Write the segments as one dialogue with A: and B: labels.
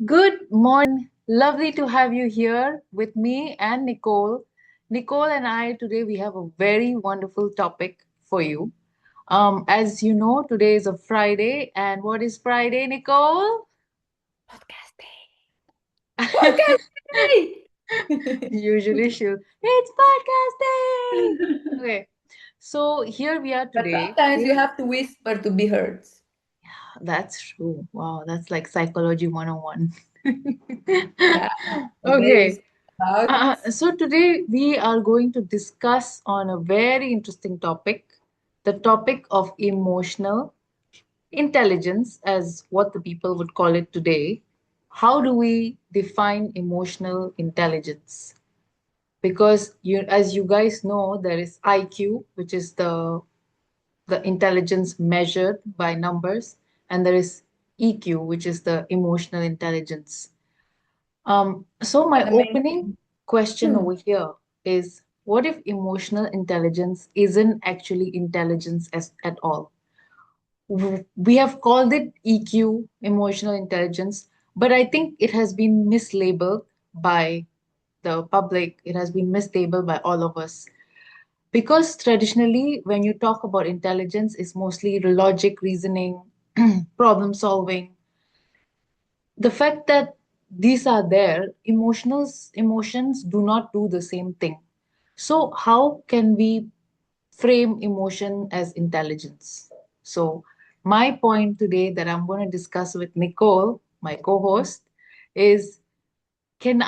A: Good morning. Lovely to have you here with me and Nicole. Nicole and I today we have a very wonderful topic for you. As you know, today is a Friday, and what is Friday, Nicole?
B: Podcast day. Podcast day.
A: Usually she'll, it's podcast day. Okay, so here we are
B: But
A: today.
B: sometimes you have to whisper to be heard.
A: That's true. Wow, that's like psychology 101.
B: Yeah. Today is
A: Okay.
B: about
A: So today we are going to discuss on a very interesting topic, the topic of emotional intelligence, as what the people would call it today. How do we define emotional intelligence? Because as you guys know, there is IQ, which is the intelligence measured by numbers, and there is EQ, which is the emotional intelligence. So my
B: the main
A: opening
B: thing.
A: question
B: Hmm.
A: over here is, what if emotional intelligence isn't actually intelligence at all? We have called it EQ, emotional intelligence, but I think it has been mislabeled by the public. It has been mislabeled by all of us. Because traditionally, when you talk about intelligence, it's mostly logic, reasoning, problem solving. The fact that these are there, emotions do not do the same thing. So how can we frame emotion as intelligence? So my point today that I'm going to discuss with Nicole, my co-host, is can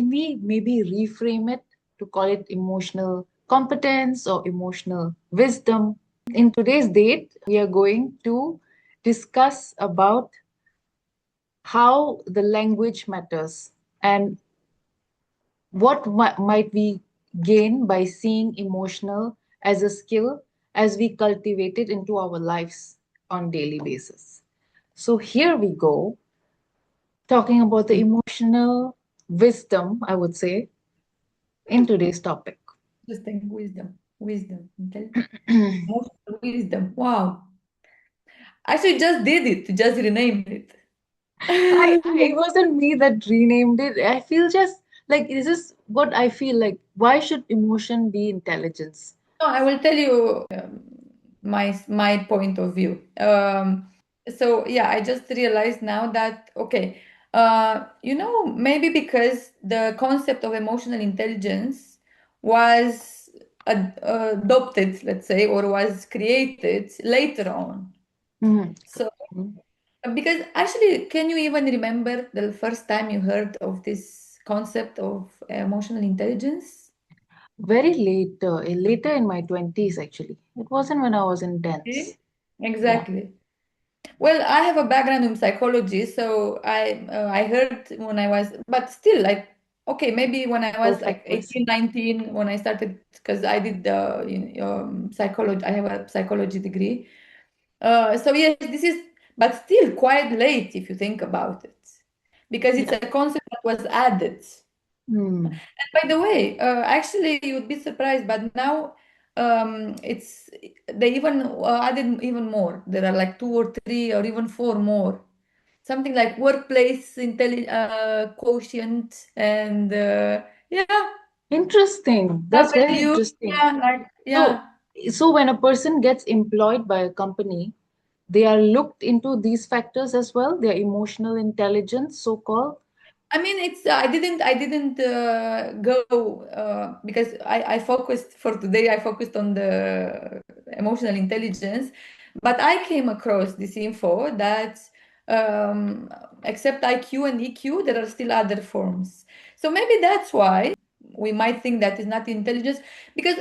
A: we maybe reframe it to call it emotional competence or emotional wisdom? In today's date, we are going to discuss about how the language matters and what might we gain by seeing emotional as a skill as we cultivate it into our lives on daily basis. So here we go, talking about the emotional wisdom, I would say, in today's topic.
B: Interesting wisdom, emotional wisdom. Wow. Actually, just did it. Just renamed it.
A: It wasn't me that renamed it. I feel just like this is what I feel like. Why should emotion be intelligence?
B: No, I will tell you my point of view. So yeah, I just realized now that okay, maybe because the concept of emotional intelligence was adopted, let's say, or was created later on.
A: Mhm.
B: So because actually, can you even remember the first time you heard of this concept of emotional intelligence?
A: Very late, later in my 20s, actually. It wasn't when I was in 10s.
B: See?
A: Yeah.
B: Exactly. Well, I have a background in psychology, so I heard when I was, but still, like, okay, maybe when I was like
A: Perfect
B: 18,
A: person.
B: 19, when I started, because I did the psychology, I have a psychology degree. So yes, this is, but still quite late if you think about it, because it's
A: Yeah.
B: a concept that was added.
A: Hmm.
B: By the way, actually, you would be surprised, but now it's they even added even more. There are like two or three or even four more. Something like workplace quotient and yeah,
A: Interesting. That's very
B: W.
A: interesting.
B: Yeah, like
A: So,
B: yeah.
A: so when a person gets employed by a company, they are looked into these factors as well, their emotional intelligence, so called.
B: I mean, it's I didn't go because I focused for today. I focused on the emotional intelligence, but I came across this info that um, except IQ and EQ, there are still other forms. So maybe that's why we might think that is not intelligence. Because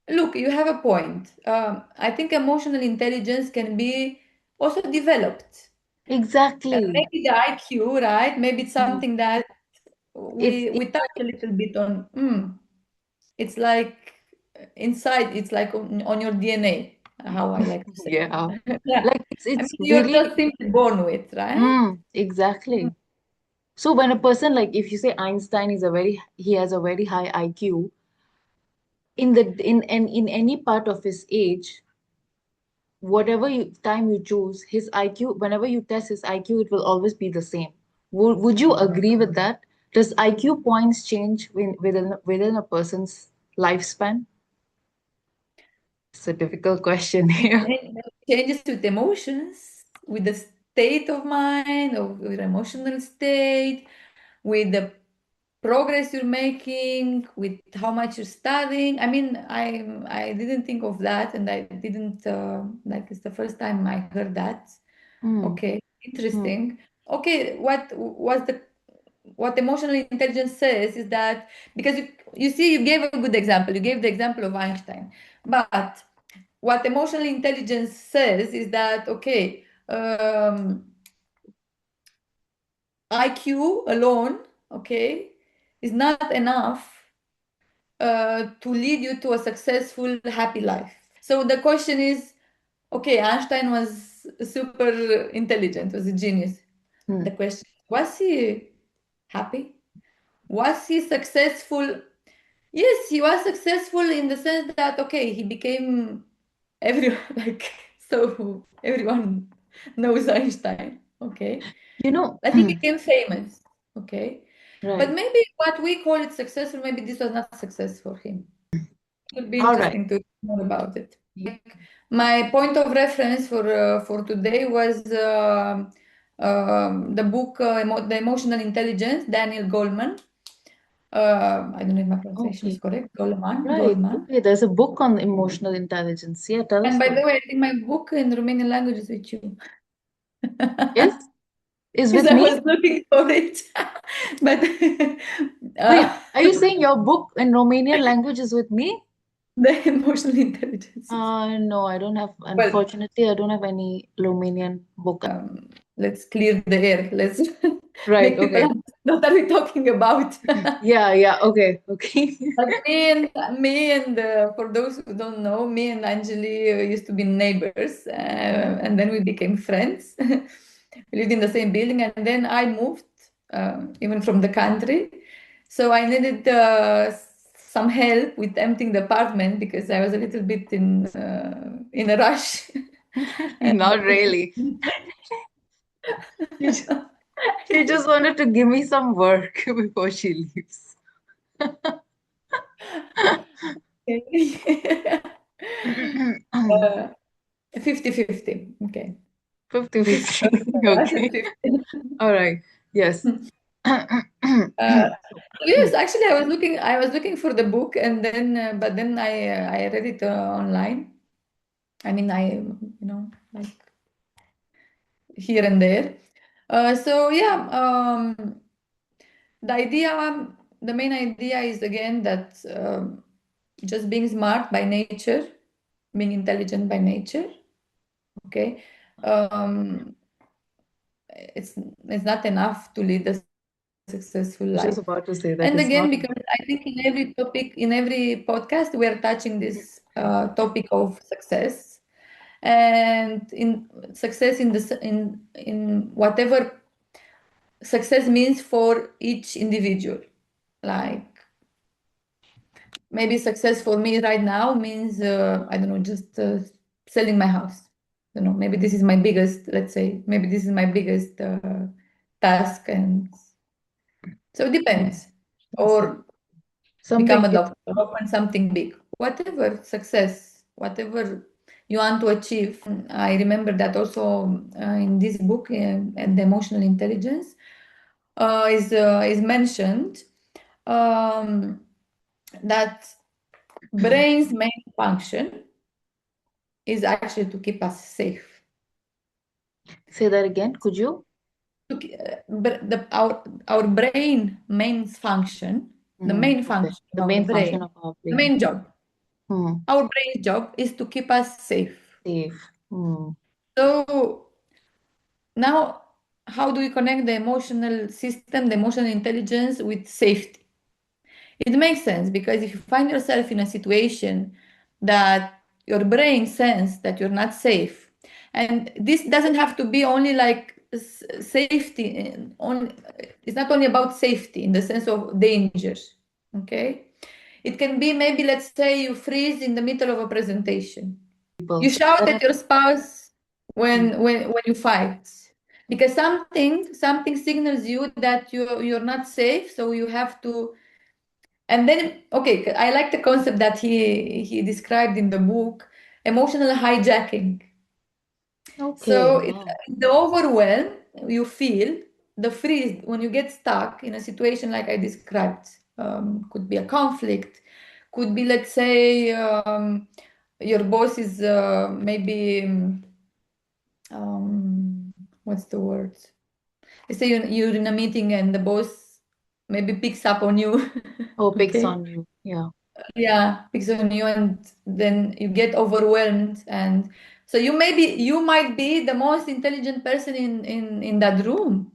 B: look, you have a point. I think emotional intelligence can be also developed.
A: Exactly.
B: Maybe the IQ, right? Maybe it's
A: Hmm.
B: something that
A: It's,
B: we touch a little bit on. It's like inside. It's like on your DNA. How I like to say.
A: yeah.
B: Yeah,
A: Like
B: I
A: it's
B: mean you're
A: really,
B: just simply born with, right? Mm.
A: exactly. So when a person, like if you say Einstein is a very he has a very high IQ, in any part of his age, whatever time you choose, his IQ, whenever you test his IQ, it will always be the same. Would you agree with that? Does IQ points change within a person's lifespan? It's a difficult question here.
B: Changes with emotions, with the state of mind, or with emotional state, with the progress you're making, with how much you're studying. I mean, I didn't think of that, and I didn't like. It's the first time I heard that.
A: Hmm.
B: Okay,
A: Hmm.
B: interesting. Okay, what emotional intelligence says is that, because you see, you gave a good example. You gave the example of Einstein, but what emotional intelligence says is that, okay, IQ alone, okay, is not enough to lead you to a successful, happy life. So the question is, okay, Einstein was super intelligent, was a genius.
A: Hmm.
B: The question, was he happy? Was he successful? Yes, he was successful in the sense that, okay, he became everyone like, so everyone knows Einstein. Okay,
A: You know,
B: but he became famous. Okay, but
A: right.
B: maybe what we call it successful, maybe this was not success for him. It would be
A: All right.
B: interesting to know about it. My point of reference for today was the book The Emotional Intelligence, Daniel Goleman. I don't know if my pronunciation is
A: Okay.
B: correct. Goleman,
A: Right.
B: Goleman.
A: Okay. There's a book on emotional intelligence. Yeah, tell us
B: And by
A: about
B: the
A: it.
B: way, I think my book in Romanian language is with you.
A: Is is
B: Because
A: with
B: I
A: me?
B: was looking for it. But
A: Wait,
B: uh,
A: are you saying your book in Romanian language is with me?
B: the emotional intelligence.
A: No, I don't have.
B: Well,
A: Unfortunately, I don't have any Romanian book.
B: let's clear the air. Let's
A: Right.
B: make people
A: Okay.
B: understand what are we talking about.
A: Yeah. Yeah. Okay. Okay.
B: But for those who don't know, me and Anjali used to be neighbors, and then we became friends. We lived in the same building, and then I moved, even from the country. So I needed some help with emptying the apartment because I was a little bit in a rush. And
A: Not really. You just, she just wanted to give me some work before she leaves.
B: uh, 50-50. Okay.
A: 50-50.
B: 50. I said
A: Okay.
B: 50.
A: All right. Yes.
B: Uh, yes, actually, I was looking for the book, and then, but then I read it online. I mean, like here and there. So yeah, the idea, the main idea is again that just being smart by nature, being intelligent by nature. Okay, um, it's it's not enough to lead a successful life.
A: I was just
B: And
A: about to
B: again,
A: say
B: because
A: that is
B: I
A: not
B: think in
A: enough.
B: every topic, in every podcast, we are touching this topic of success, and in success in in whatever success means for each individual. Like maybe success for me right now means I don't know, just selling my house. You know, maybe this is my biggest, let's say, maybe this is my biggest task, and so it depends.
A: Yes, yes.
B: Or become
A: Something
B: a
A: it's
B: doctor, open something big, whatever success, whatever you want to achieve. I remember that also in this book, and the emotional intelligence is mentioned um, that brain's main function is actually to keep us safe.
A: say that again, could you?
B: Our brain main function, the
A: Mm,
B: main
A: okay.
B: function
A: The
B: of our
A: main function
B: brain,
A: of our
B: the
A: brain.
B: main job,
A: Hmm.
B: our brain's job is to keep us safe.
A: Safe. Hmm.
B: So now, how do we connect the emotional system, the emotional intelligence with safety? It makes sense because if you find yourself in a situation that your brain sense that you're not safe, and this doesn't have to be only like safety, it's not only about safety in the sense of dangers, okay? It can be maybe, let's say, you freeze in the middle of a presentation. You
A: People.
B: shout
A: That
B: at your
A: happens.
B: spouse
A: Hmm.
B: when you fight because something signals you that you're not safe, so you have to. And then, okay, I like the concept that he described in the book, emotional hijacking.
A: Okay,
B: So
A: wow.
B: the overwhelm you feel, the freeze when you get stuck in a situation like I described, could be a conflict, could be, let's say, your boss is maybe what's the word? Let's say you're in a meeting and the boss maybe picks up on you.
A: Oh, picks
B: Okay.
A: on you. Yeah.
B: Yeah, picks on you, and then you get overwhelmed. And so you might be the most intelligent person in that room.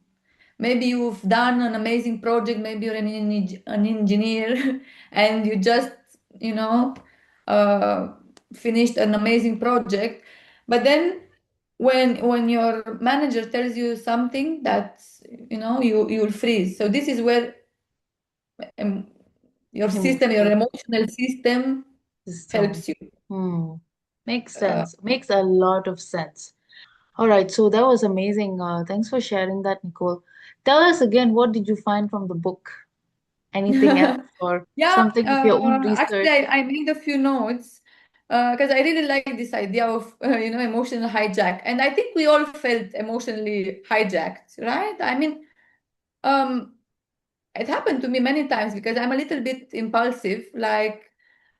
B: Maybe you've done an amazing project, maybe you're an engineer, and you just, you know, uh, finished an amazing project. But then when your manager tells you something that, you'll freeze. So this is where um, your system, your
A: Emotional
B: emotional system
A: system.
B: helps you.
A: Hmm. Makes
B: Uh,
A: sense. Makes a lot of sense. All right, so that was amazing. Thanks for sharing that, Nicole. Tell us again, what did you find from the book? Anything else or
B: yeah,
A: something of your own
B: actually,
A: research?
B: I made a few notes because I really like this idea of emotional hijack, and I think we all felt emotionally hijacked, right? I mean, um, it happened to me many times because I'm a little bit impulsive. Like,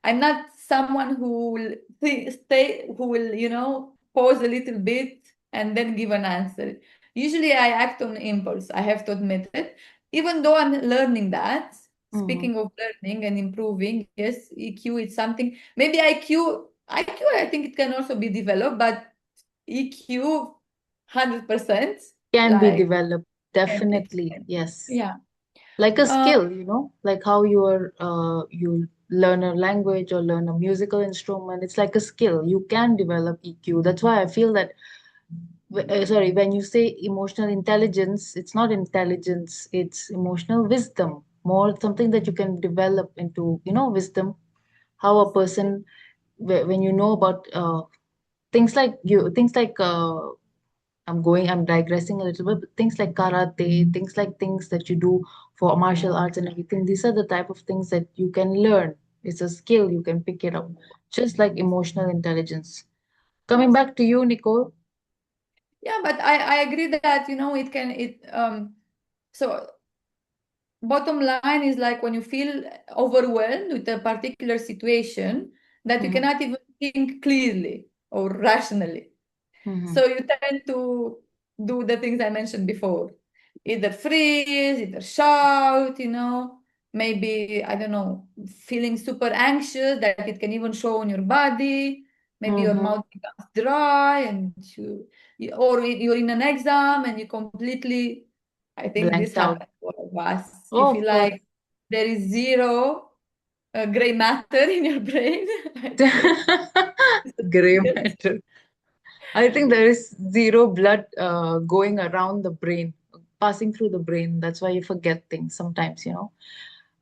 B: I'm not someone who will who will, pause a little bit and then give an answer. Usually I act on impulse, I have to admit it. Even though I'm learning that,
A: Mm-hmm.
B: speaking of learning and improving, yes, EQ is something, maybe IQ, I think it can also be developed, but EQ, 100%,
A: Can be
B: like,
A: developed,
B: can be.
A: definitely. Yes.
B: Yeah.
A: Like a
B: Uh,
A: skill, like how you learn a language or learn a musical instrument. It's like a skill. You can develop EQ. That's why I feel that sorry, when you say emotional intelligence, it's not intelligence, it's emotional wisdom, more something that you can develop into, wisdom. How a person, when you know about things like I'm digressing a little bit, but things like karate, things that you do for martial arts and everything, these are the type of things that you can learn. It's a skill, you can pick it up, just like emotional intelligence. Coming back to you, Nicole.
B: yeah, but I agree that, it can, so bottom line is like when you feel overwhelmed with a particular situation that you
A: Mm-hmm.
B: cannot even think clearly or rationally.
A: Mm-hmm.
B: So you tend to do the things I mentioned before. Either freeze, either shout, maybe, I don't know, feeling super anxious that it can even show on your body. Maybe your
A: Mm-hmm.
B: mouth becomes dry and or you're in an exam and you completely, I think this
A: Blanked out.
B: happened to all of us. You
A: Oh,
B: feel
A: of course.
B: like there is zero gray matter in your brain. I think.
A: Gray matter. I think there is zero blood going around the brain, passing through the brain. That's why you forget things sometimes,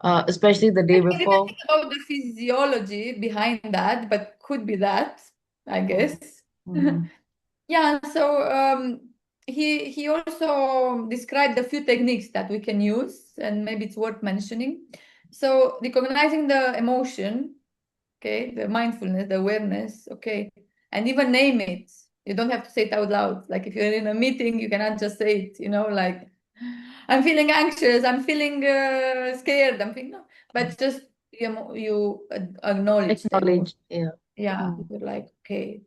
A: especially the day
B: I didn't
A: before.
B: think about the physiology behind that, but could be that, I
A: Mm-hmm.
B: guess.
A: Mm-hmm.
B: Yeah, so he also described a few techniques that we can use, and maybe it's worth mentioning. So recognizing the emotion, okay, the mindfulness, the awareness, okay, and even name it. You don't have to say it out loud. Like if you're in a meeting, you cannot just say it, like I'm feeling anxious, I'm feeling scared, I'm feeling no, but just you acknowledge the emotion.
A: Acknowledged. Yeah.
B: Yeah,
A: Mm.
B: you're like, okay,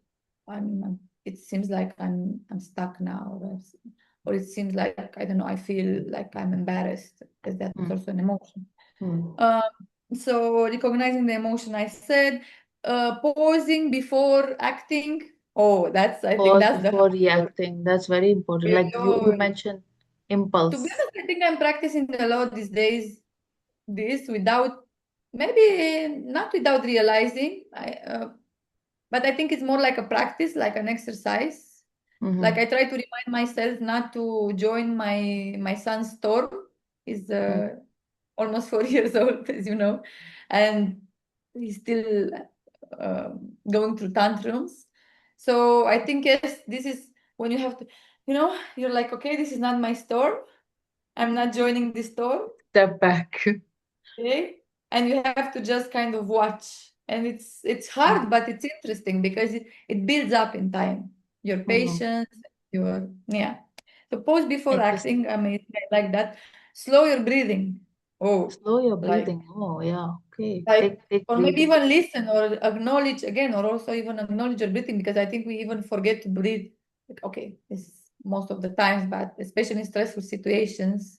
B: it seems like I'm stuck now, or it seems like, I don't know, I feel like I'm embarrassed, because that's
A: Mm.
B: also an emotion.
A: Mm.
B: Um, so recognizing the emotion, I said, pausing before acting. Oh, I think
A: Pause
B: that's the
A: before
B: hard part.
A: reacting. That's very important. Like you mentioned
B: To be
A: impulse.
B: honest, I think I'm practicing a lot these days, this without, maybe not without realizing. But I think it's more like a practice, like an exercise. Like
A: Mm-hmm.
B: I try to remind myself not to join my son's storm. He's almost 4 years old, as you know, and he's still going through tantrums. So I think, yes, this is when you have to. you're like, okay, this is not my storm. I'm not joining this storm.
A: Step back.
B: Okay. And you have to just kind of watch. And it's hard, but it's interesting because it builds up in time. Your
A: Mhm.
B: patience, your yeah. So pause before
A: Interesting.
B: acting. I mean, I like that. Slow your breathing. Oh,
A: Slow your
B: like
A: breathing. Oh, yeah. Okay.
B: like
A: Take
B: or maybe
A: breathing.
B: even listen or acknowledge again, or also even acknowledge your breathing because I think we even forget to breathe. Like, okay, this is most of the times, but especially in stressful situations.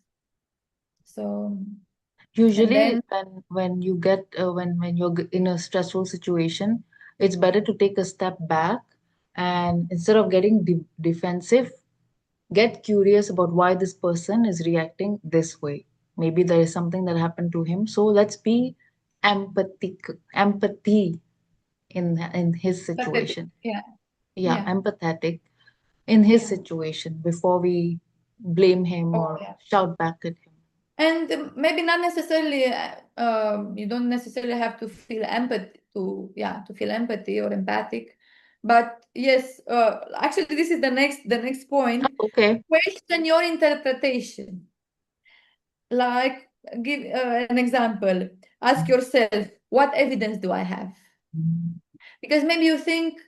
B: So and
A: Usually,
B: then
A: when you get when you're in a stressful situation, it's better to take a step back and instead of getting defensive, get curious about why this person is reacting this way. Maybe there is something that happened to him. So let's be empathy in his
B: pathetic.
A: situation.
B: Yeah.
A: Yeah,
B: Yeah.
A: empathetic in his
B: Yeah.
A: situation before we blame him
B: Oh,
A: or
B: yeah.
A: shout back at him.
B: And maybe not necessarily, you don't necessarily have to feel empathy to feel empathy or empathic. But yes, actually, this is the next point.
A: Okay.
B: Question your interpretation. Like, give an example. Ask yourself, what evidence do I have? Because maybe you think,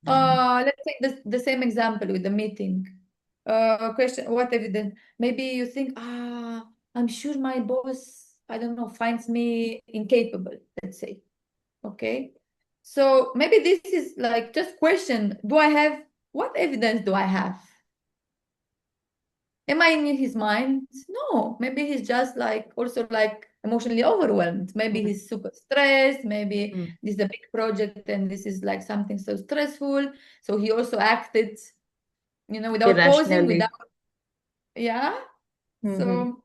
B: let's take the same example with the meeting. Question, what evidence? Maybe you think, I'm sure my boss, I don't know, finds me incapable, let's say. Okay. So maybe this is like just question, what evidence do I have? Am I in his mind? No, maybe he's just like also like emotionally overwhelmed. Maybe
A: Mhm.
B: he's super stressed. Maybe
A: Mm.
B: this is a big project and this is like something so stressful. So he also acted, without pausing,
A: Irrationally.
B: without, yeah.
A: Mm-hmm.
B: So,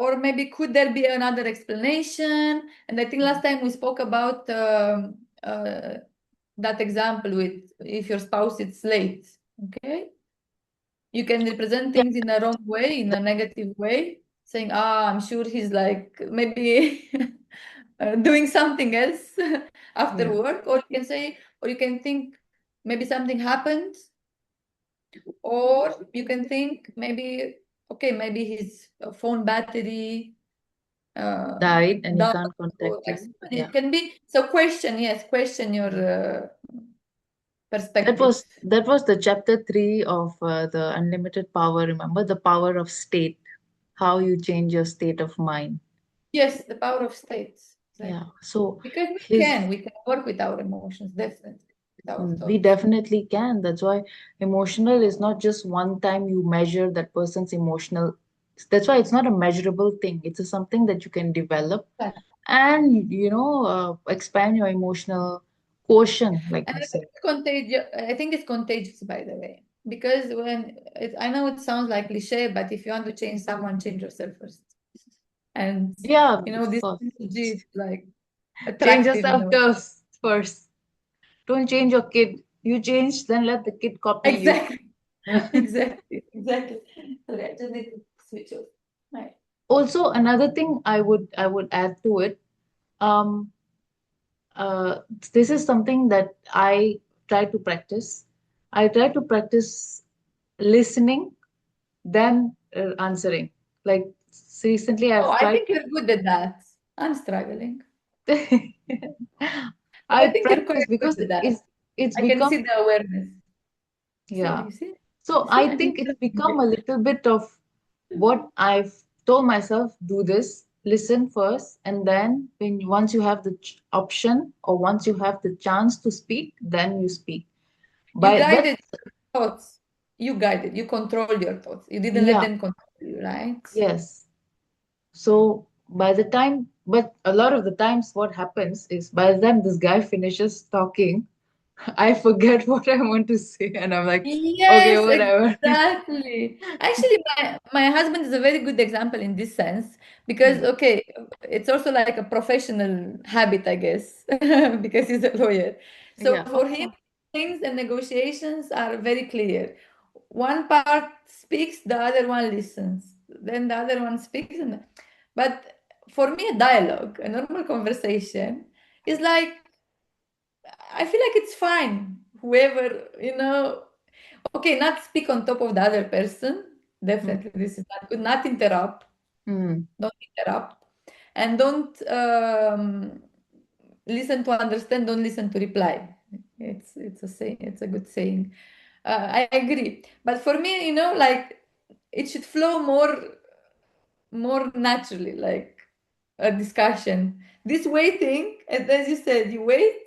B: or maybe could there be another explanation? And I think last time we spoke about that example with if your spouse is late. Okay, you can represent
A: Yeah.
B: things in a wrong way, in a negative way, saying, I'm sure he's like maybe doing something else after
A: Yeah.
B: work. Or you can say, or you can think maybe something happened, or you can think maybe, okay, maybe his phone battery uh,
A: Died and he
B: died,
A: can't
B: or
A: contact
B: like
A: you. Yeah.
B: it can be. So question, yes, question your
A: That
B: perspective.
A: was that was the chapter 3 of the unlimited power. Remember the power of state, how you change your state of mind.
B: Yes, the power of states.
A: Yeah.
B: Exactly.
A: So
B: Because
A: his
B: we can work with our emotions, definitely, with our
A: we
B: thoughts.
A: definitely can. That's why emotional is not just one time you measure that person's emotional. That's why it's not a measurable thing. It's a something that you can develop
B: Yeah.
A: and expand your emotional quotient, like
B: And
A: we
B: I think
A: say.
B: it's contagious. I think it's contagious, by the way, because I know it sounds like cliche, but if you want to change someone, change yourself first. And
A: Yeah, of
B: this
A: course.
B: energy is like
A: Change
B: attractive in
A: yourself
B: a way.
A: first. Don't change your kid. You change, then let the kid copy you.
B: Exactly, exactly. Sorry, I just need to switch off. Right.
A: Also, another thing I would add to it. Um, uh, this is something that I try to practice. I try to practice listening, then answering. Like recently,
B: Oh,
A: I've
B: I
A: tried
B: think you're good at that. I'm struggling,
A: to.
B: but I
A: I
B: think you're
A: practice
B: quite good
A: because
B: at that.
A: it's
B: I can
A: become.
B: see the awareness. See,
A: Yeah.
B: you see,
A: So
B: you see,
A: I
B: I'm
A: think it's
B: improving
A: become a little bit of what I've told myself, do this, listen first, and then once you have the option or once you have the chance to speak, then you speak.
B: You
A: But
B: guided thoughts. You guided. You controlled your thoughts. You didn't let
A: yeah,
B: them control you, right?
A: yes. So by the time, but a lot of the times what happens is by the time this guy finishes talking, I forget what I want to say and I'm like, okay,
B: Yes,
A: whatever.
B: exactly. Actually, my husband is a very good example in this sense because,
A: Hmm.
B: okay, it's also like a professional habit, I guess, because he's a lawyer. So
A: Yeah,
B: for him,
A: okay.
B: things and negotiations are very clear. One part speaks, the other one listens. Then the other one speaks, but for me, a dialogue, a normal conversation, is like I feel like it's fine. Whoever, Okay, not speak on top of the other person.
A: Mm,
B: Definitely, this is not good. Not interrupt.
A: mm,
B: Don't interrupt. And don't listen to understand, don't listen to reply. It's a saying, it's a good saying. I agree. But for me, like it should flow more naturally, like a discussion. This waiting, and as you said, you wait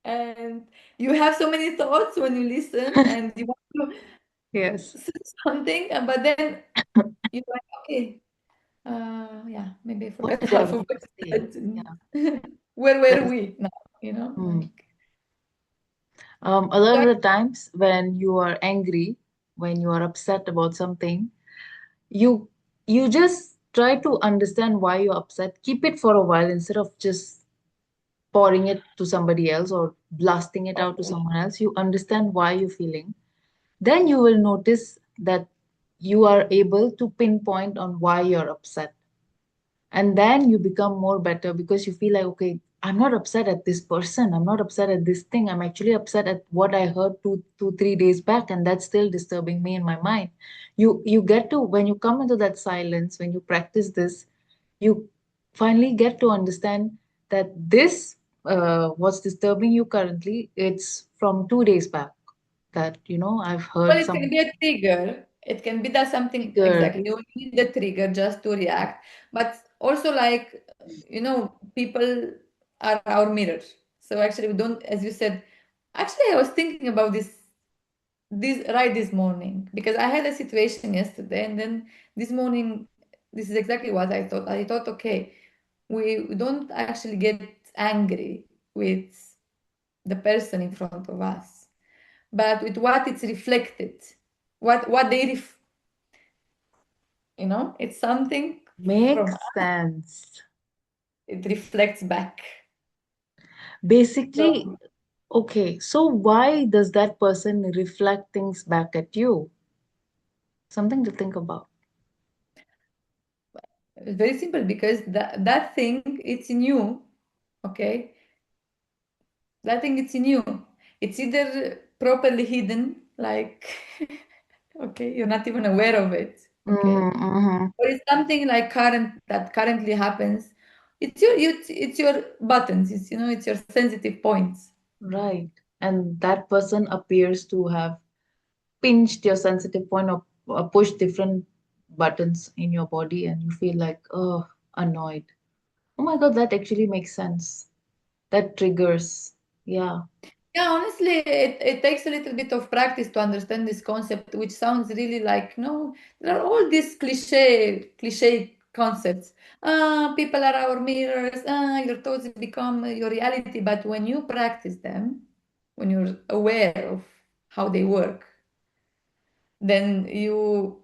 B: and you have so many thoughts when you listen and you want
A: yes.
B: to say something, but then you're like, okay, yeah, maybe I
A: What
B: forgot
A: did I
B: half of
A: want
B: what
A: to say?
B: you
A: Yeah.
B: said. Where were
A: There's,
B: we now?
A: mm.
B: Like
A: A lot
B: so
A: of the times when you are angry, when you are upset about something, you you just try to understand why you're upset. Keep it for a while instead of just pouring it to somebody else or blasting it out to
B: okay.
A: someone else. You understand why you're feeling. Then you will notice that you are able to pinpoint on why you're upset, and then you become more better because you feel like, okay, I'm not upset at this person, I'm not upset at this thing, I'm actually upset at what I heard 3 days back, and that's still disturbing me in my mind. You get to, when you come into that silence, when you practice this, you finally get to understand that this, what's disturbing you currently, it's from 2 days back, that I've
B: Well,
A: heard
B: it can
A: some
B: be a trigger. It can be that something
A: trigger.
B: exactly. You need the trigger just to react. But also, like, people are our mirrors. So actually, we don't, as you said, actually, I was thinking about this morning because I had a situation yesterday, and then this morning, this is exactly what I thought. I thought, okay, we don't actually get angry with the person in front of us, but with what it's reflected, what it's something from us,
A: Makes sense.
B: it reflects back.
A: Basically,
B: So
A: okay, so why does that person reflect things back at you? Something to think about.
B: it's very simple because that thing it's in you, okay? That thing it's in you. It's either properly hidden, like okay, you're not even aware of it, okay?
A: Mm-hmm.
B: Or it's something like that currently happens. It's your buttons, it's your sensitive points.
A: Right. And that person appears to have pinched your sensitive point, or pushed different buttons in your body, and you feel like, oh, annoyed. Oh my God, that actually makes sense. That triggers. Yeah.
B: Yeah, honestly, it takes a little bit of practice to understand this concept, which sounds really like, there are all these cliche concepts. People are our mirrors. Your thoughts become your reality. But when you practice them, when you're aware of how they work, then you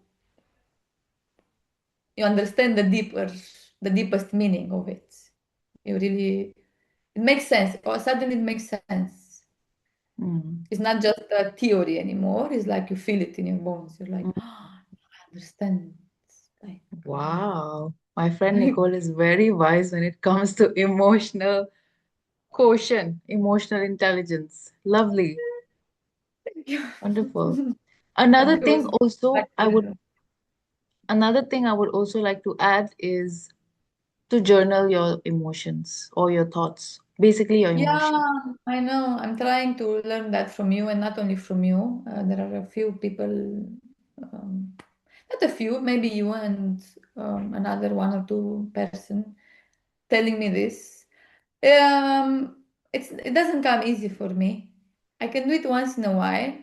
B: understand the deepest meaning of it. You really, it makes sense. Or suddenly it makes sense.
A: Mm.
B: It's not just a theory anymore. It's like you feel it in your bones. You're like, oh, I understand. It's
A: Wow. My friend
B: like,
A: Nicole is very wise when it comes to emotional quotient, emotional intelligence. Lovely.
B: thank you.
A: Wonderful.
B: That
A: Another thing
B: goes back
A: also I would
B: to
A: another thing I would also like to add is to journal your emotions or your thoughts. Basically your emotions.
B: yeah, I know. I'm trying to learn that from you, and not only from you. There are a few people, um, not a few, maybe you and another one or two person telling me this. It doesn't come easy for me. I can do it once in a while,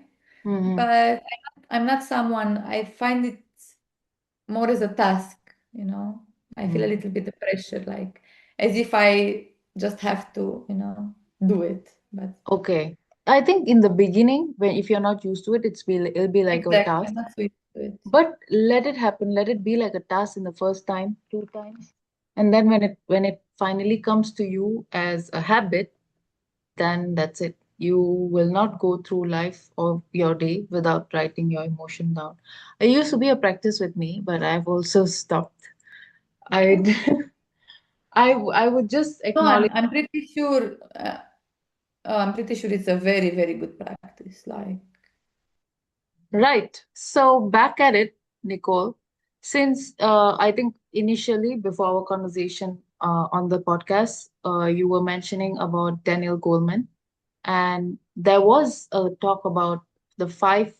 A: Mm-hmm.
B: but I'm not someone, I find it more as a task. I feel a
A: Mm.
B: little bit of pressure, like as if I just have to, do it. But
A: Okay. I think in the beginning, when if you're not used to it, it'll be like a
B: exactly,
A: task.
B: I'm not so used to it.
A: But let it happen. Let it be like a task in the first time, 2 times. And then when it finally comes to you as a habit, then that's it. You will not go through life or your day without writing your emotion down. It used to be a practice with me, but I've also stopped. I I would just
B: No,
A: acknowledge.
B: I'm pretty sure it's a very, very good practice. Like,
A: Right. So back at it, Nicole. Since I think initially before our conversation on the podcast, you were mentioning about Daniel Goleman, and there was a talk about the five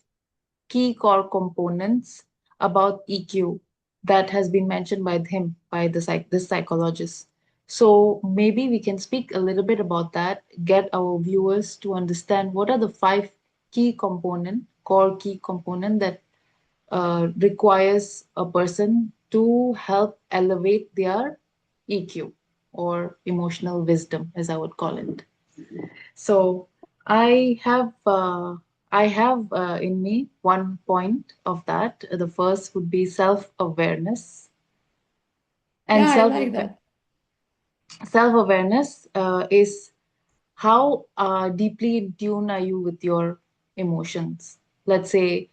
A: key core components about EQ that has been mentioned by him, by this psychologist. So maybe we can speak a little bit about that, get our viewers to understand what are the five core key component that requires a person to help elevate their EQ or emotional wisdom, as I would call it. So I have uh, I have in me one point of that. The first would be self-awareness, and
B: Yeah, I like that.
A: self-awareness is how deeply in tune are you with your emotions. Let's say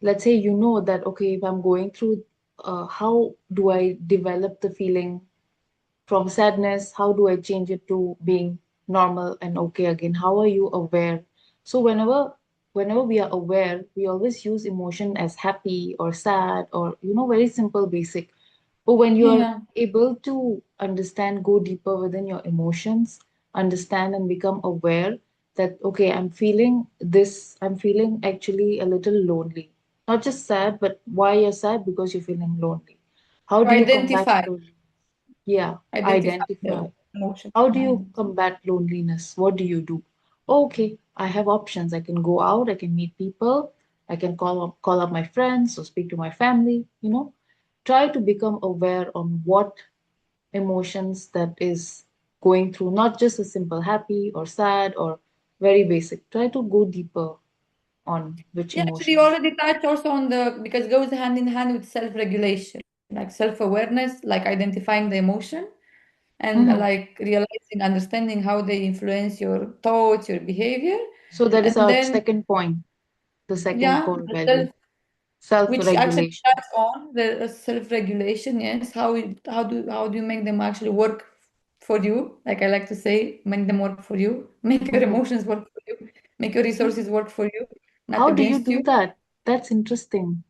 A: you know that okay, if I'm going through, how do I develop the feeling from sadness, how do I change it to being normal and okay again? How are you aware? So whenever we are aware, we always use emotion as happy or sad or very simple basic. But when you are
B: Yeah.
A: able to understand, go deeper within your emotions, understand and become aware that okay, I'm feeling actually a little lonely. Not just sad, but why you're sad? Because you're feeling lonely. How
B: To
A: do you combat
B: identify,
A: loneliness? Yeah,
B: identify the
A: identify.
B: emotion
A: How do you
B: behind it.
A: combat loneliness? What do you do? Okay, I have options. I can go out, I can meet people, I can call up my friends or speak to my family. Try to become aware on what emotions that is going through, not just a simple happy or sad or very basic. Try to go deeper on which
B: Yeah, actually, you
A: emotions.
B: already touched also on the because it goes hand in hand with self-regulation, like self-awareness, like identifying the emotion and
A: Mhm.
B: like realizing, understanding how they influence your thoughts, your behavior,
A: So that
B: and
A: is our
B: then
A: second point, the second
B: yeah,
A: core
B: the
A: value,
B: self, which actually
A: self-regulation.
B: starts on the self-regulation. Yes, how do you make them actually work for you? Like I like to say, make them work for you, make your
A: Mhm.
B: emotions work for you, make your resources work for you, not
A: How do you
B: against
A: do
B: you.
A: that? That's interesting.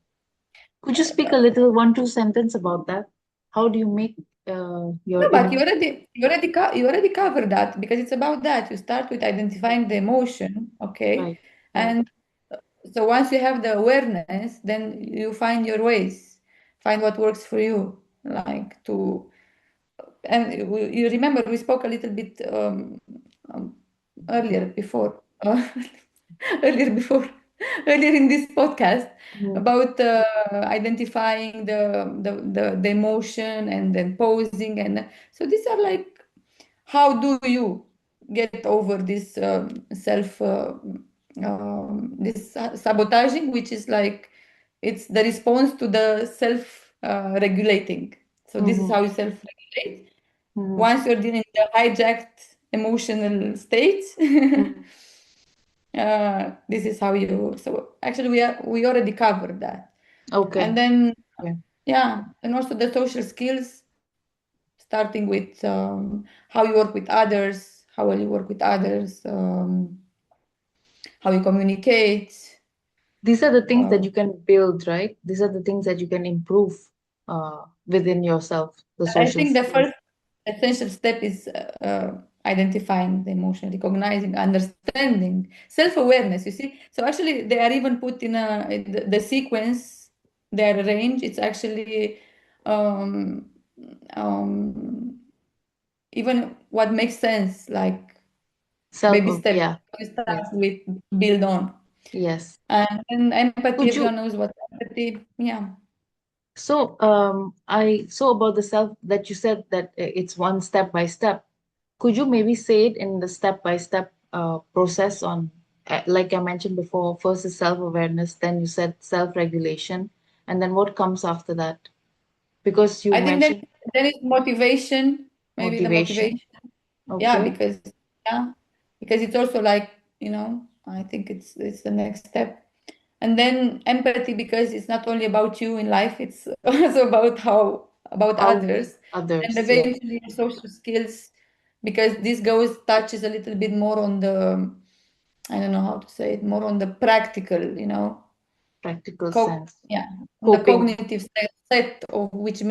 A: Could you speak a little one, two sentence about that? How do you make
B: No,
A: your
B: but you
A: emotion?
B: already you already covered that because it's about that. You start with identifying the emotion, okay,
A: Right, right.
B: and so once you have the awareness, then you find your ways, find what works for you, like to. And you remember we spoke a little bit um, earlier before, earlier before, earlier in this podcast
A: Mhm.
B: about identifying the emotion and then posing and so these are like how do you get over this self this sabotaging, which is like it's the response to the self regulating. So this is
A: Mhm.
B: how you self regulate
A: Mhm.
B: once you're in the hijacked emotional state.
A: Mhm.
B: This is how you. So actually we already covered that.
A: Okay.
B: And then
A: Okay.
B: yeah, and also the social skills, starting with how you work with others, how well you work with others, how you communicate.
A: These are the things that
B: uh,
A: you can build, right? These are the things that you can improve within yourself, the
B: I
A: social
B: think the
A: skills.
B: first essential step is identifying the emotion, recognizing, understanding, self-awareness. You see, so actually they are even put in the sequence. They are arranged. It's actually um, um, even what makes sense, like baby steps.
A: Yeah.
B: You start
A: Yes.
B: with build on,
A: Yes.
B: and then empathy.
A: Could
B: Everyone
A: you
B: knows what empathy. Yeah.
A: so about the self that you said that it's one step by step. Could you maybe say it in the step by step process on, like I mentioned before, first is self-awareness, then you said self-regulation, and then what comes after that? Because you
B: I think
A: mentioned
B: then is motivation. Maybe the
A: motivation.
B: motivation. Yeah,
A: Okay.
B: yeah, because it's also like, I think it's the next step. And then empathy because it's not only about you in life, it's also about how about
A: How we
B: others. And
A: others, yes.
B: eventually social skills because this goes touches a little bit more on the I don't know how to say it, more on the practical,
A: Practical sense.
B: yeah, on the
A: Coping.
B: cognitive set of which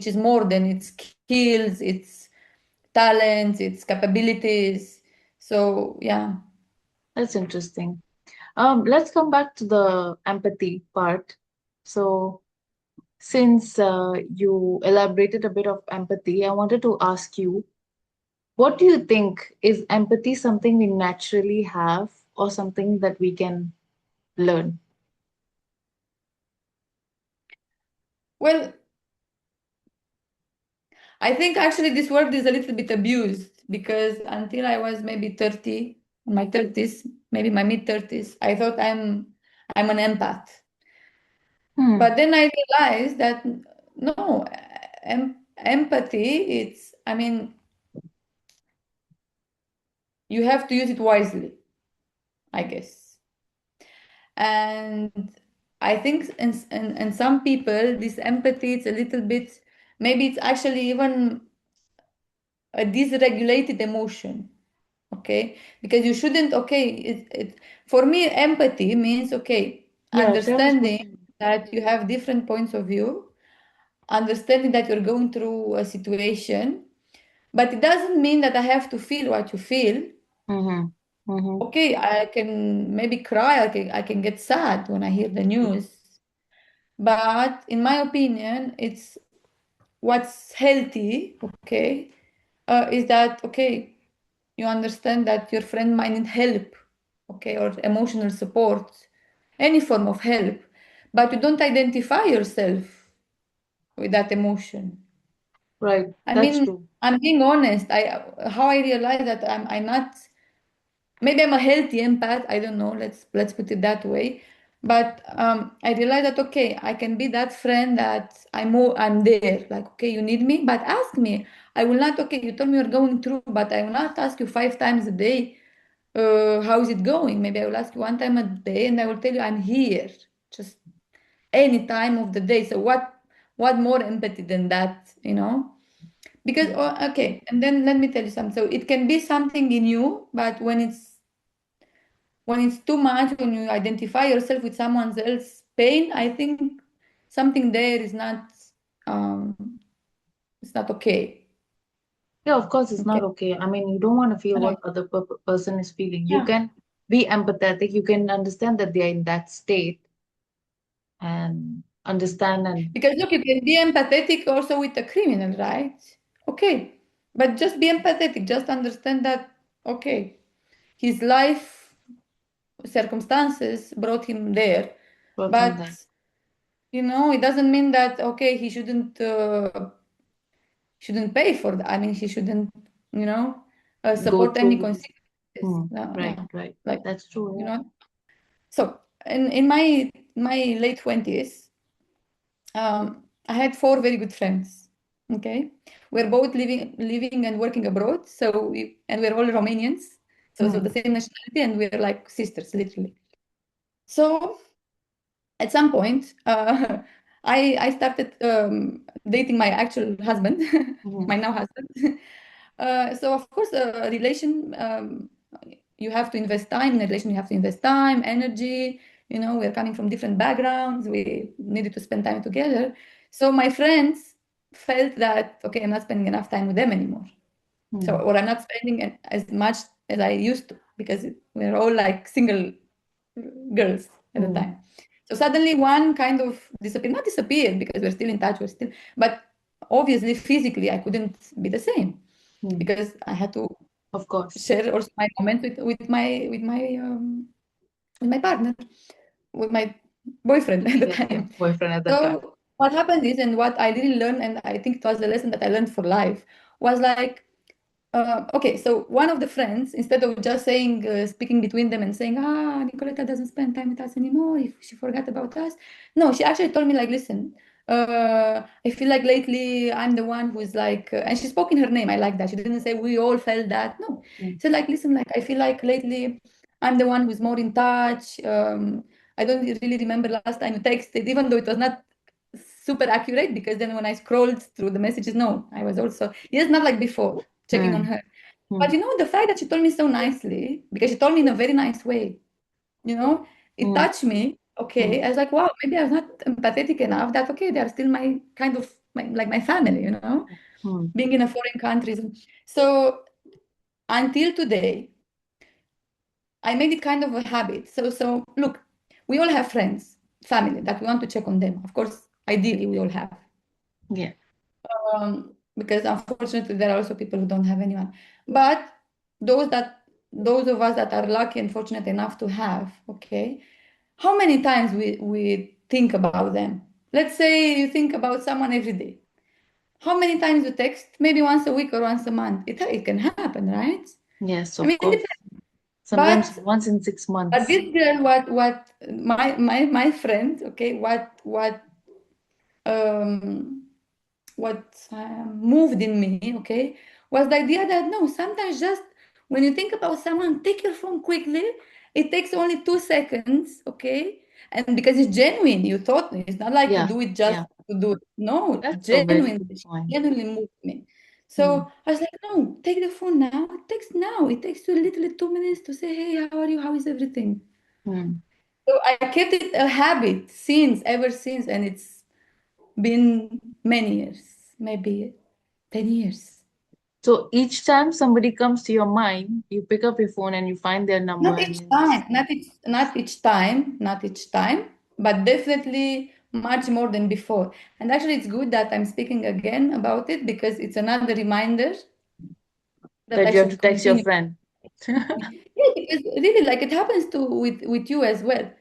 B: is more than its skills, its talents, its capabilities. So yeah.
A: That's interesting. Let's come back to the empathy part. So, since you elaborated a bit of empathy, I wanted to ask you, what do you think? Is empathy something we naturally have or something that we can learn?
B: Well, I think actually this word is a little bit abused because until I was maybe 30, in my 30s, maybe my mid 30s, I thought I'm an empath.
A: Hmm.
B: But then I realized that no, empathy, it's, I mean, you have to use it wisely, I guess. And I think in some people, this empathy, it's a little bit, maybe it's actually even a dysregulated emotion. Okay, because you shouldn't, okay, for me empathy means, okay,
A: Yeah, share with
B: understanding
A: me.
B: that you have different points of view, understanding that you're going through a situation, but it doesn't mean that I have to feel what you feel.
A: Mm-hmm. Mm-hmm.
B: Okay, I can maybe cry, I can get sad when I hear the news, but in my opinion, it's what's healthy, okay, is that, okay, you understand that your friend might need help, okay, or emotional support, any form of help, but you don't identify yourself with that emotion.
A: Right,
B: I
A: that's
B: mean,
A: true.
B: I'm being honest. How I realize that I'm not, maybe I'm a healthy empath. I don't know. Let's put it that way. But I realized that, okay, I can be that friend that I'm there. Like, okay, you need me, but ask me. I will not. Okay, you told me you're going through, but I will not ask you 5 times a day. How is it going? Maybe I will ask you one time a day, and I will tell you I'm here, just any time of the day. So what more empathy than that? Because,
A: Mm.
B: oh, okay, and then let me tell you something. So it can be something in you, but when it's too much, when you identify yourself with someone else's pain, I think something there is not, um it's not okay.
A: Yeah, of course, it's not
B: Okay.
A: okay. I mean, you don't want to feel
B: Right.
A: what other person is feeling. You
B: Yeah.
A: can be empathetic. You can understand that they're in that state and understand and
B: Because look, you can be empathetic also with a criminal, right? Okay. But just be empathetic. Just understand that, okay, his life circumstances brought him there.
A: brought him
B: But
A: there.
B: it doesn't mean that, okay, he shouldn't pay for that. I mean, he shouldn't, you know,
A: Go
B: support any
A: through this.
B: consequences.
A: Right,
B: Yeah,
A: right.
B: like,
A: That's true.
B: you
A: Yeah.
B: know. So in my late 20s, I had four very good friends. Okay, we're both living and working abroad. And we're all Romanians, so
A: Hmm.
B: the same nationality, and we're like sisters, literally. So at some point, I started dating my actual husband,
A: Hmm.
B: my now husband. So of course, a relation, you have to invest time in a relation. You have to invest time, energy. We're coming from different backgrounds. We needed to spend time together. So my friends felt that, okay, I'm not spending enough time with them anymore. So,
A: Hmm.
B: or I'm not spending as much as I used to because we're all like single girls at the
A: Hmm.
B: time. So suddenly one kind of disappeared, not disappeared because we're still in touch, but obviously physically I couldn't be the same
A: Hmm.
B: because I had to
A: Of course.
B: share also my moment with my partner, with my boyfriend at the
A: Yeah, yeah.
B: time.
A: Boyfriend at that time.
B: So what happened is, and what I really learned, and I think it was the lesson that I learned for life, was like, okay, so one of the friends, instead of just speaking between them and saying, Nicoletta doesn't spend time with us anymore, if she forgot about us. No, she actually told me, like, listen, I feel like lately I'm the one who's like, and she spoke in her name. I like that. She didn't say we all felt that. No,
A: Hmm.
B: she said, like, listen, like, I feel like lately I'm the one who's more in touch. I don't really remember last time you texted, even though it was not super accurate because then when I scrolled through the messages, no, I was also, yes, not like before, checking on
A: Hmm.
B: her.
A: Hmm.
B: But the fact that she told me so nicely, because she told me in a very nice way, you know, it
A: Hmm.
B: touched me. Okay,
A: Mm.
B: I was like, wow, maybe I was not empathetic enough. That's okay. They're still my kind of like my family, you know,
A: Mm.
B: being in a foreign country. So until today, I made it kind of a habit. So look, we all have friends, family that we want to check on them. Of course, ideally we all have.
A: Yeah.
B: Because unfortunately there are also people who don't have anyone. But those that those of us that are lucky and fortunate enough to have, okay, how many times we think about them? Let's say you think about someone every day. How many times you text? Maybe once a week or once a month. It can happen, right?
A: Yes,
B: I
A: of
B: mean, it
A: course.
B: depends.
A: Sometimes
B: But
A: once in six
B: but
A: months.
B: this girl, what my friend, okay, um moved in me, okay, was the idea that no, sometimes just when you think about someone, take your phone quickly. It takes only 2 seconds, okay? And because it's genuine, you thought it's not like you
A: Yeah,
B: do it just
A: yeah.
B: to do it. No,
A: That's a very
B: genuine,
A: good point.
B: genuinely moved me.
A: Hmm.
B: So I was like, no, take the phone now. Text now. It takes you literally 2 minutes to say, hey, how are you? How is everything?
A: Hmm.
B: So I kept it a habit since, ever since, and it's been many years, maybe 10 years.
A: So each time somebody comes to your mind, you pick up your phone and you find their number
B: Not
A: and
B: each
A: you
B: time,
A: just,
B: not each time, but definitely much more than before. And actually, it's good that I'm speaking again about it because it's another reminder that
A: that
B: I
A: you have to
B: should
A: text your
B: continue.
A: friend.
B: Yeah, because really, like it happens to with you as well.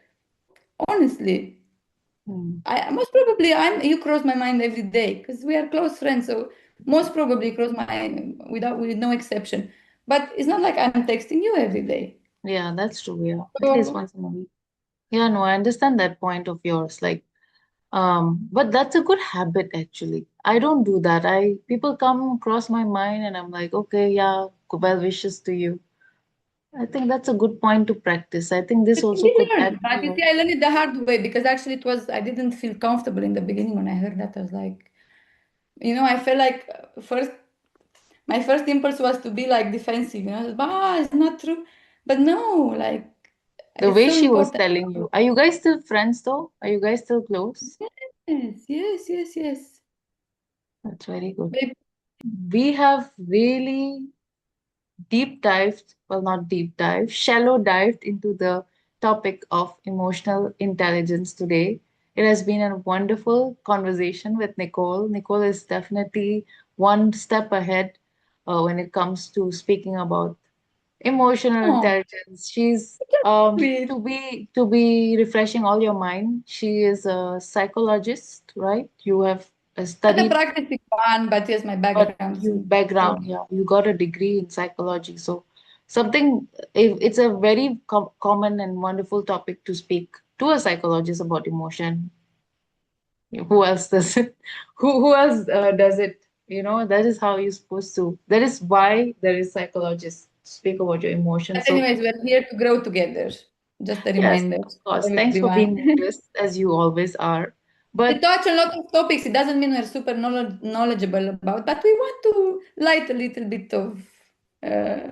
B: Honestly,
A: Hmm.
B: I most probably I'm you cross my mind every day because we are close friends. So most probably cross my without with no exception. But it's not like I'm texting you every day.
A: Yeah, that's true. Yeah, at least
B: So
A: once in a week. Yeah, no, I understand that point of yours. Like, but that's a good habit actually. I don't do that. People come across my mind and I'm like, okay, yeah, well wishes to you. I think that's a good point to practice. I think this
B: it can
A: also
B: be
A: could add
B: learned,
A: to
B: but you
A: your.
B: see, I learned it the hard way because actually it was I didn't feel comfortable in the beginning when I heard that. I was like, I felt like first my first impulse was to be like defensive, it's not true. But no, like
A: The
B: it's
A: way
B: so
A: she was
B: important.
A: telling you. Are you guys still friends though? Are you guys still close?
B: Yes, yes, yes, yes.
A: That's very good.
B: Maybe
A: We have really deep dived, well, not deep dive, shallow dived into the topic of emotional intelligence today. It has been a wonderful conversation with Nicole. Nicole is definitely one step ahead when it comes to speaking about emotional
B: oh,
A: intelligence. She's
B: sweet.
A: to be refreshing all your mind. She is a psychologist, right? You have
B: Not a
A: studied,
B: practicing one, but yes, my
A: but
B: background is
A: you
B: in
A: background,
B: psychology.
A: yeah, you got a degree in psychology. So something, if it's a very common and wonderful topic to speak to a psychologist about emotion. Who else does it? Who else does it? That is how you're supposed to. That is why there is psychologists to speak about your emotions.
B: But
A: So
B: anyways, we're here to grow together. Just a
A: yes,
B: reminder
A: of course.
B: for
A: Thanks for being
B: everyone.
A: modest as you always are.
B: We
A: But
B: touch a lot of topics. It doesn't mean we're super knowledgeable about, but we want to light a little bit of uh,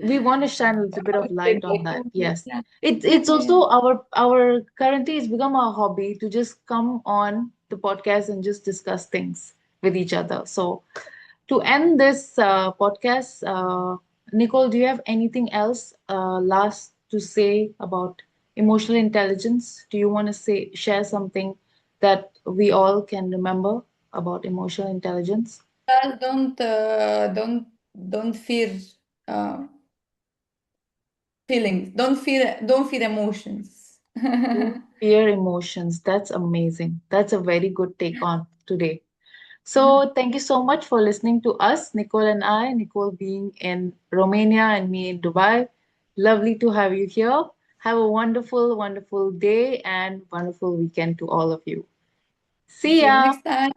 A: we want to shine a little bit of light on that.
B: yeah,
A: Yes.
B: yeah,
A: It's
B: yeah, yeah.
A: also our currently it's become our hobby to just come on the podcast and just discuss things with each other. So to end this podcast, Nicole, do you have anything else last to say about emotional intelligence? Do you want to share something that we all can remember about emotional intelligence?
B: Just don't fear uh, feelings. Don't fear emotions.
A: Don't fear emotions. That's amazing. That's a very good take on today. So, thank you so much for listening to us, Nicole and I, Nicole being in Romania and me in Dubai. Lovely to have you here. Have a wonderful, wonderful day and wonderful weekend to all of you. See
B: See you
A: ya.
B: next time.